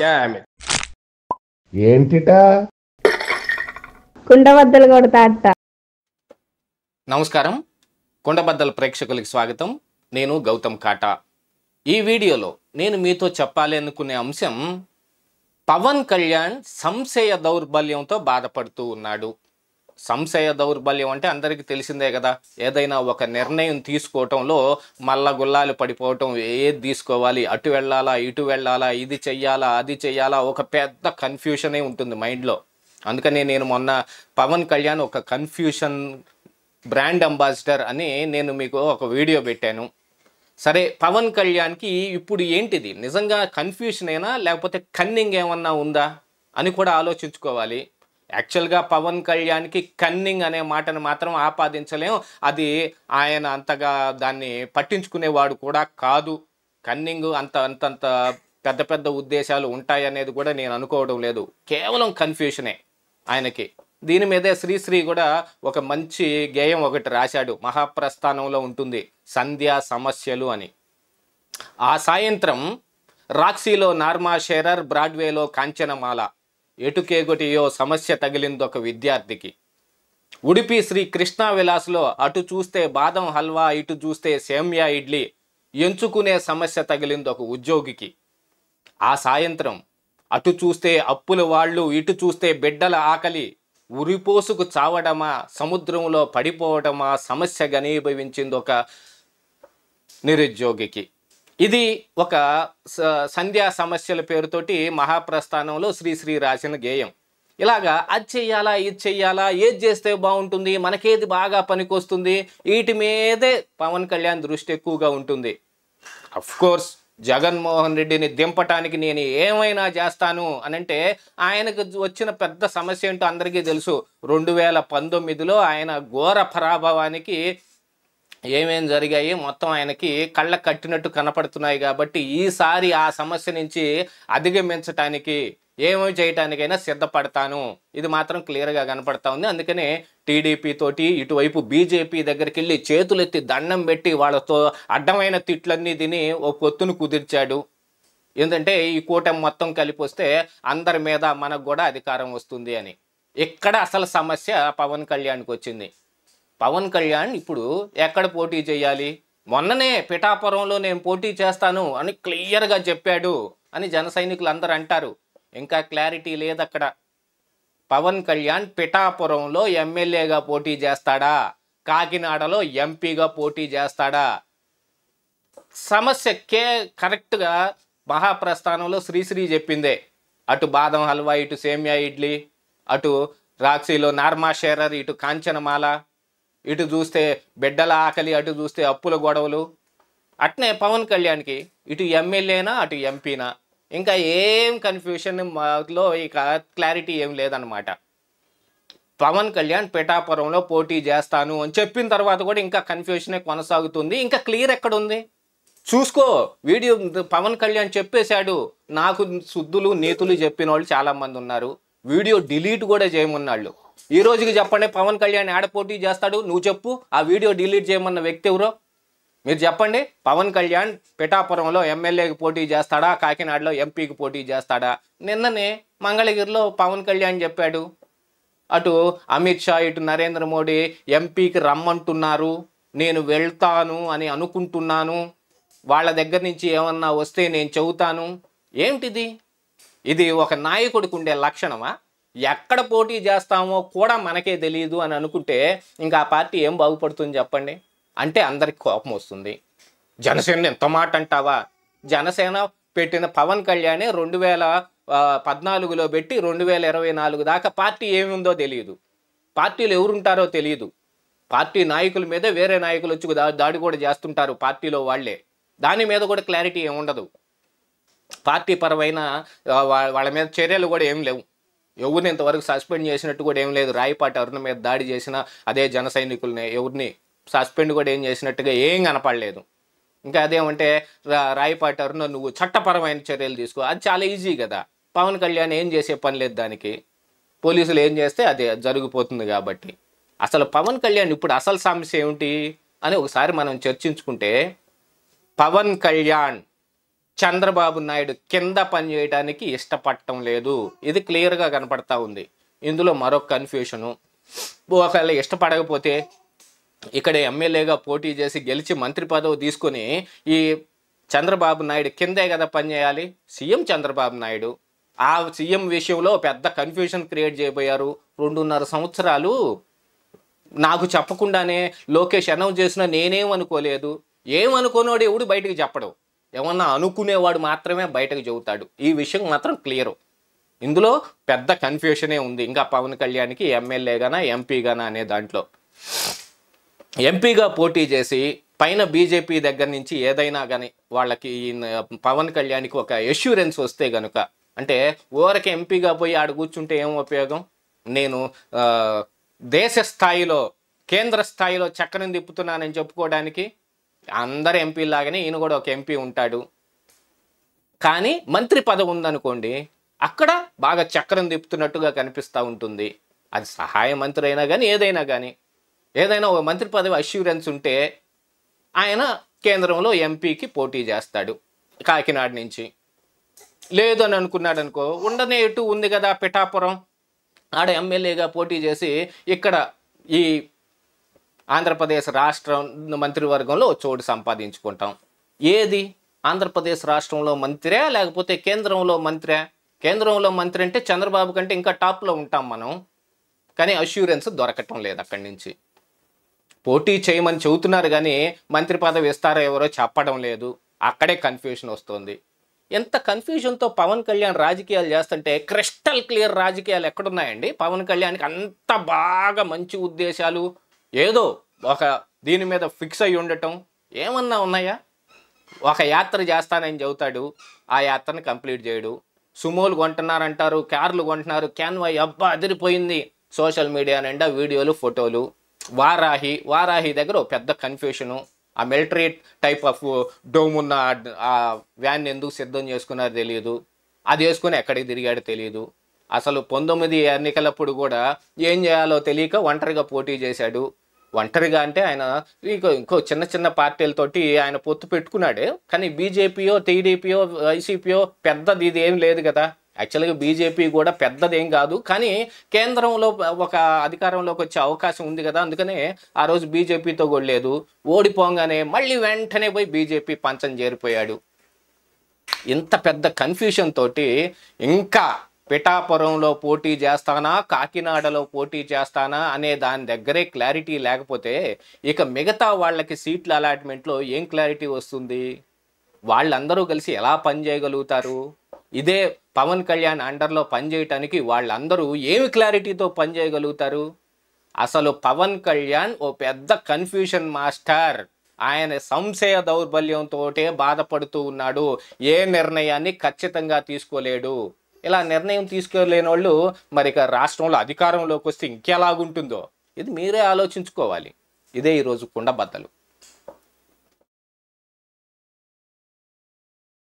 Damn it. ఏంటిటా కుండబద్దలు కొడతా అత్త. నమస్కారం, కొండబద్దల ప్రేక్షకులకి స్వాగతం. నేను గౌతమ్ కాటా. ఈ వీడియోలో నేను మీతో చెప్పాలి అనుకునే అంశం, పవన్ కళ్యాణ్ సంశయ దౌర్బల్యంతో బాధపడుతూ ఉన్నాడు. సంశయ దౌర్బల్యం అంటే అందరికీ తెలిసిందే కదా. ఏదైనా ఒక నిర్ణయం తీసుకోవటంలో మల్ల గుల్లాలు పడిపోవటం, ఏది తీసుకోవాలి, అటు వెళ్ళాలా ఇటు వెళ్ళాలా, ఇది చెయ్యాలా అది చెయ్యాలా, ఒక పెద్ద కన్ఫ్యూషనే ఉంటుంది మైండ్లో. అందుకని నేను మొన్న పవన్ కళ్యాణ్ ఒక కన్ఫ్యూషన్ బ్రాండ్ అంబాసిడర్ అని నేను మీకు ఒక వీడియో పెట్టాను. సరే, పవన్ కళ్యాణ్కి ఇప్పుడు ఏంటిది, నిజంగా కన్ఫ్యూషన్ అయినా లేకపోతే కన్నింగ్ ఏమన్నా ఉందా అని కూడా ఆలోచించుకోవాలి. యాక్చువల్గా పవన్ కళ్యాణ్కి కన్నింగ్ అనే మాటను మాత్రం ఆపాదించలేం. అది ఆయన అంతగా దాన్ని పట్టించుకునేవాడు కూడా కాదు. కన్నింగ్ అంతంత పెద్ద పెద్ద ఉద్దేశాలు ఉంటాయనేది కూడా నేను అనుకోవడం లేదు. కేవలం కన్ఫ్యూషనే ఆయనకి. దీని మీదే శ్రీశ్రీ కూడా ఒక మంచి గేయం ఒకటి రాశాడు, మహాప్రస్థానంలో ఉంటుంది, సంధ్యా సమస్యలు అని. ఆ సాయంత్రం రాక్సీలో నార్మా షేరర్, బ్రాడ్వేలో కాంచనమాల, ఎటుకేగొటియో సమస్య తగిలిందొక విద్యార్థికి. ఉడిపి శ్రీ కృష్ణా విలాస్లో అటు చూస్తే బాదం హల్వా, ఇటు చూస్తే సేమ్యా ఇడ్లీ, ఎంచుకునే సమస్య తగిలిందొక ఉద్యోగికి. ఆ సాయంత్రం అటు చూస్తే అప్పుల వాళ్ళు, ఇటు చూస్తే బిడ్డల ఆకలి, ఉరిపోసుకు చావడమా సముద్రంలో పడిపోవడమా సమస్య ఘనీభవించింది ఒక నిరుద్యోగికి. ఇది ఒక సంధ్యా సమస్యల పేరుతోటి మహాప్రస్థానంలో శ్రీశ్రీ రాసిన గేయం. ఇలాగా అది చెయ్యాలా ఇది చెయ్యాలా, ఏది చేస్తే బాగుంటుంది, మనకేది బాగా పనికొస్తుంది, వీటి మీదే పవన్ కళ్యాణ్ దృష్టి ఎక్కువగా ఉంటుంది. అఫ్కోర్స్ జగన్మోహన్ రెడ్డిని దింపటానికి నేను ఏమైనా చేస్తాను అనంటే ఆయనకు వచ్చిన పెద్ద సమస్య ఏంటో అందరికీ తెలుసు. 2019లో ఆయన ఘోర పరాభవానికి ఏమేం జరిగాయి మొత్తం ఆయనకి కళ్ళ కట్టినట్టు కనపడుతున్నాయి. కాబట్టి ఈసారి ఆ సమస్య నుంచి అధిగమించటానికి ఏమేమి చేయటానికైనా సిద్ధపడతాను, ఇది మాత్రం క్లియర్గా కనపడతా ఉంది. అందుకనే టీడీపీ తోటి ఇటువైపు బీజేపీ దగ్గరికి వెళ్ళి చేతులెత్తి దండం పెట్టి వాళ్ళతో అడ్డమైన తిట్లన్నీ తిని ఓ పొత్తును కుదిర్చాడు. ఏంటంటే ఈ కూటమి మొత్తం కలిపి వస్తే అందరి మీద మనకు కూడా అధికారం వస్తుంది అని. ఇక్కడ అసలు సమస్య పవన్ కళ్యాణ్కి వచ్చింది. పవన్ కళ్యాణ్ ఇప్పుడు ఎక్కడ పోటీ చేయాలి? మొన్ననే పిఠాపురంలో నేను పోటీ చేస్తాను అని క్లియర్గా చెప్పాడు అని జన సైనికులు అందరూ అంటారు. ఇంకా క్లారిటీ లేదు అక్కడ. పవన్ కళ్యాణ్ పిఠాపురంలో ఎమ్మెల్యేగా పోటీ చేస్తాడా, కాకినాడలో ఎంపీగా పోటీ చేస్తాడా? సమస్య కరెక్ట్గా మహాప్రస్థానంలో శ్రీశ్రీ చెప్పిందే. అటు బాదం హల్వా, ఇటు సేమ్యా ఇడ్లీ, అటు రాక్సీలో నార్మా షేరర్, ఇటు కాంచనమాల, ఇటు చూస్తే బిడ్డల ఆకలి, అటు చూస్తే అప్పుల గొడవలు. అట్నే పవన్ కళ్యాణ్కి ఇటు ఎమ్మెల్యేనా అటు ఎంపీనా, ఇంకా ఏం కన్ఫ్యూషన్ లో ఇక క్లారిటీ ఏం లేదనమాట. పవన్ కళ్యాణ్ పిఠాపురంలో పోటీ చేస్తాను అని చెప్పిన తర్వాత కూడా ఇంకా కన్ఫ్యూషనే కొనసాగుతుంది. ఇంకా క్లియర్ ఎక్కడ ఉంది చూసుకో. వీడియో పవన్ కళ్యాణ్ చెప్పేశాడు. నాకు శుద్ధులు నీతులు చెప్పిన వాళ్ళు చాలామంది ఉన్నారు. వీడియో డిలీట్ కూడా చేయమన్నాళ్ళు. ఈ రోజుకి చెప్పండి, పవన్ కళ్యాణ్ ఆడ పోటీ చేస్తాడు? నువ్వు చెప్పు. ఆ వీడియో డిలీట్ చేయమన్న వ్యక్తి ఎవరో మీరు చెప్పండి. పవన్ కళ్యాణ్ పిఠాపురంలో ఎమ్మెల్యేకి పోటీ చేస్తాడా, కాకినాడలో ఎంపీకి పోటీ చేస్తాడా? నిన్ననే మంగళగిరిలో పవన్ కళ్యాణ్ చెప్పాడు, అటు అమిత్ షా ఇటు నరేంద్ర మోడీ ఎంపీకి రమ్మంటున్నారు, నేను వెళ్తాను అని అనుకుంటున్నాను, వాళ్ళ దగ్గర నుంచి ఏమన్నా వస్తే నేను చెబుతాను. ఏమిటిది? ఇది ఒక నాయకుడికి ఉండే లక్షణమా? ఎక్కడ పోటీ చేస్తామో కూడా మనకే తెలియదు అని అనుకుంటే ఇంకా ఆ పార్టీ ఏం బాగుపడుతుంది చెప్పండి. అంటే అందరికి కోపం వస్తుంది. జనసేన ఎంత మాట అంటావా? జనసేన పెట్టిన పవన్ కళ్యాణే 2014లో పెట్టి 2024 దాకా పార్టీ ఏముందో తెలియదు, పార్టీలు ఎవరుంటారో తెలియదు. పార్టీ నాయకుల మీద వేరే నాయకులు వచ్చి దాడి కూడా చేస్తుంటారు పార్టీలో వాళ్ళే. దాని మీద కూడా క్లారిటీ ఏముండదు. పార్టీ పరమైన వాళ్ళ మీద చర్యలు కూడా ఏం లేవు. ఎవరిని ఇంతవరకు సస్పెండ్ చేసినట్టు కూడా ఏం లేదు. రాయపాటి అరుణ మీద దాడి చేసిన అదే జన సైనికుల్ని ఎవరిని సస్పెండ్ కూడా ఏం చేసినట్టుగా ఏం కనపడలేదు. ఇంకా అదేమంటే రాయపాటి అరుణ నువ్వు చట్టపరమైన చర్యలు తీసుకో, అది చాలా ఈజీ కదా. పవన్ కళ్యాణ్ ఏం చేసే పని లేదు దానికి. పోలీసులు ఏం చేస్తే అదే జరిగిపోతుంది. కాబట్టి అసలు పవన్ కళ్యాణ్ ఇప్పుడు అసలు సమస్య ఏమిటి అని ఒకసారి మనం చర్చించుకుంటే, పవన్ కళ్యాణ్ చంద్రబాబు నాయుడు కింద పనిచేయడానికి ఇష్టపడటం లేదు. ఇది క్లియర్గా కనపడతా ఉంది. ఇందులో మరొక కన్ఫ్యూషను, ఒకవేళ ఇష్టపడకపోతే ఇక్కడ ఎమ్మెల్యేగా పోటీ చేసి గెలిచి మంత్రి పదవి తీసుకొని ఈ చంద్రబాబు నాయుడు కిందే కదా పనిచేయాలి. సీఎం చంద్రబాబు నాయుడు ఆ సీఎం విషయంలో పెద్ద కన్ఫ్యూషన్ క్రియేట్ చేయబోయారు. 2.5 సంవత్సరాలు నాకు చెప్పకుండానే లోకేష్ అనౌన్స్ చేసినా నేనేమనుకోలేదు. ఏమనుకోనోడు ఎవడు బయటకు చెప్పడు, ఏమన్నా అనుకునేవాడు మాత్రమే బయటకు చెబుతాడు. ఈ విషయం మాత్రం క్లియరు. ఇందులో పెద్ద కన్ఫ్యూషనే ఉంది. ఇంకా పవన్ కళ్యాణ్కి ఎమ్మెల్యేగానా ఎంపీగానా అనే దాంట్లో ఎంపీగా పోటీ చేసి పైన బీజేపీ దగ్గర నుంచి ఏదైనా కానీ వాళ్ళకి పవన్ కళ్యాణ్కి ఒక ఎష్యూరెన్స్ వస్తే కనుక, అంటే ఊరకి ఎంపీగా పోయి ఆడ కూర్చుంటే ఏం ఉపయోగం, నేను దేశ స్థాయిలో కేంద్ర స్థాయిలో చక్రం తిప్పుతున్నానని చెప్పుకోవడానికి అందరు ఎంపీలాగానే ఈయన కూడా ఒక ఎంపీ ఉంటాడు. కానీ మంత్రి పదవి ఉందనుకోండి, అక్కడ బాగా చక్రం తిప్పుతున్నట్టుగా కనిపిస్తూ ఉంటుంది. అది సహాయ మంత్రి అయినా కానీ ఏదైనా కానీ, ఏదైనా ఒక మంత్రి పదవి అష్యూరెన్స్ ఉంటే ఆయన కేంద్రంలో ఎంపీకి పోటీ చేస్తాడు కాకినాడ నుంచి. లేదు అని అనుకున్నాడు అనుకో, ఉండనే ఎటు ఉంది కదా పిఠాపురం, ఆడ ఎమ్మెల్యేగా పోటీ చేసి ఇక్కడ ఈ ఆంధ్రప్రదేశ్ రాష్ట్ర మంత్రివర్గంలో చోటు సంపాదించుకుంటాం. ఏది ఆంధ్రప్రదేశ్ రాష్ట్రంలో మంత్రే లేకపోతే కేంద్రంలో మంత్రే? కేంద్రంలో మంత్రి అంటే చంద్రబాబు కంటే ఇంకా టాప్లో ఉంటాం మనం. కానీ అష్యూరెన్స్ దొరకటం లేదు. అక్కడి నుంచి పోటీ చేయమని చెబుతున్నారు కానీ మంత్రి పదవి ఇస్తారో ఎవరో చెప్పడం లేదు. అక్కడే కన్ఫ్యూషన్ వస్తుంది. ఎంత కన్ఫ్యూజన్తో పవన్ కళ్యాణ్ రాజకీయాలు చేస్తుంటే క్రిస్టల్ క్లియర్ రాజకీయాలు ఎక్కడున్నాయండి? పవన్ కళ్యాణ్కి అంత బాగా మంచి ఉద్దేశాలు ఏదో ఒక దీని మీద ఫిక్స్ అయి ఉండటం ఏమన్నా ఉన్నాయా? ఒక యాత్ర చేస్తానని చెబుతాడు, ఆ యాత్రని కంప్లీట్ చేయడు. సుమోలు కొంటున్నారంటారు, కార్లు కొంటున్నారు, క్యాన్వాయ్ అబ్బా అదిరిపోయింది, సోషల్ మీడియా నిండా వీడియోలు ఫోటోలు. వారాహి దగ్గర పెద్ద కన్ఫ్యూషను. ఆ మిలిటరీ టైప్ ఆఫ్ డోమ్ ఉన్న ఆ వ్యాన్ ఎందుకు సిద్ధం చేసుకున్నారో తెలియదు, అది వేసుకుని ఎక్కడికి తిరిగాడో తెలియదు. అసలు 19 ఎన్నికలప్పుడు కూడా ఏం చేయాలో తెలియక ఒంటరిగా పోటీ చేశాడు. ఒంటరిగా అంటే ఆయన ఇంకో చిన్న పార్టీలతోటి ఆయన పొత్తు పెట్టుకున్నాడే, కానీ బీజేపీయో టీడీపీయో వైసీపీయో పెద్దది ఇది ఏం లేదు కదా. యాక్చువల్గా బీజేపీ కూడా పెద్దదేం కాదు, కానీ కేంద్రంలో ఒక అధికారంలోకి వచ్చే అవకాశం ఉంది కదా, అందుకనే ఆ రోజు బీజేపీతో కూడా లేదు. ఓడిపోగానే మళ్ళీ వెంటనే పోయి బీజేపీ పంచం చేరిపోయాడు. ఇంత పెద్ద కన్ఫ్యూషన్ తోటి ఇంకా పిఠాపురంలో పోటీ చేస్తానా కాకినాడలో పోటీ చేస్తానా అనే దాని దగ్గరే క్లారిటీ లేకపోతే ఇక మిగతా వాళ్ళకి సీట్ల అలాట్మెంట్లో ఏం క్లారిటీ వస్తుంది? వాళ్ళందరూ కలిసి ఎలా పనిచేయగలుగుతారు? ఇదే పవన్ కళ్యాణ్ అండర్లో పనిచేయటానికి వాళ్ళందరూ ఏమి క్లారిటీతో పనిచేయగలుగుతారు? అసలు పవన్ కళ్యాణ్ ఓ పెద్ద కన్ఫ్యూషన్ మాస్టర్. ఆయన సంశయ దౌర్బల్యంతో బాధపడుతూ ఉన్నాడు. ఏ నిర్ణయాన్ని ఖచ్చితంగా తీసుకోలేడు. ఇలా నిర్ణయం తీసుకోలేని వాళ్ళు మరి ఇక రాష్ట్రంలో అధికారంలోకి వస్తే ఇంకెలాగుంటుందో ఇది మీరే ఆలోచించుకోవాలి. ఇదే ఈరోజు కుండబద్దలు.